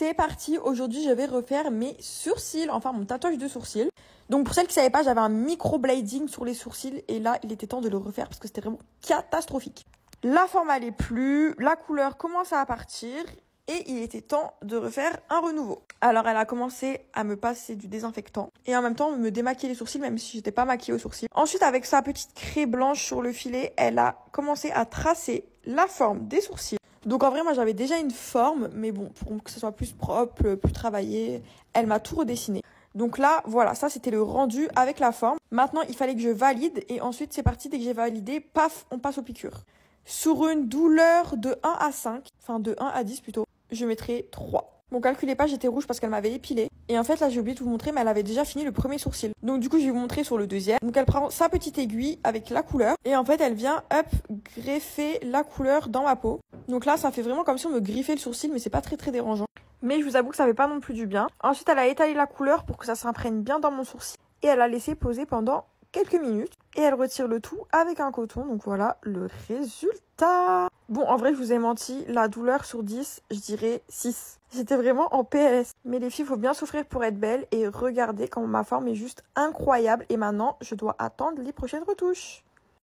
c'est parti. Aujourd'hui, je vais refaire mes sourcils, enfin mon tatouage de sourcils. Donc pour celles qui ne savaient pas, j'avais un microblading sur les sourcils et là, il était temps de le refaire parce que c'était vraiment catastrophique. La forme allait plus, la couleur commençait à partir et il était temps de refaire un renouveau. Alors elle a commencé à me passer du désinfectant et en même temps me démaquiller les sourcils même si j'étais pas maquillée aux sourcils. Ensuite avec sa petite craie blanche sur le filet, elle a commencé à tracer la forme des sourcils. Donc en vrai moi j'avais déjà une forme mais bon pour que ce soit plus propre, plus travaillé, elle m'a tout redessiné. Donc là voilà, ça c'était le rendu avec la forme. Maintenant il fallait que je valide et ensuite c'est parti, dès que j'ai validé, paf, on passe aux piqûres. Sur une douleur de 1 à 5, enfin de 1 à 10 plutôt, je mettrai 3. Bon, calculez pas, j'étais rouge parce qu'elle m'avait épilé. Et en fait, là, j'ai oublié de vous montrer, mais elle avait déjà fini le premier sourcil. Donc, du coup, je vais vous montrer sur le deuxième. Donc, elle prend sa petite aiguille avec la couleur. Et en fait, elle vient, hop, greffer la couleur dans ma peau. Donc là, ça fait vraiment comme si on me griffait le sourcil, mais c'est pas très dérangeant. Mais je vous avoue que ça fait pas non plus du bien. Ensuite, elle a étalé la couleur pour que ça s'imprègne bien dans mon sourcil. Et elle a laissé poser pendant quelques minutes. Et elle retire le tout avec un coton. Donc voilà le résultat. Bon, en vrai, je vous ai menti. La douleur sur 10, je dirais 6. J'étais vraiment en PLS. Mais les filles, il faut bien souffrir pour être belle. Et regardez comment ma forme est juste incroyable. Et maintenant, je dois attendre les prochaines retouches.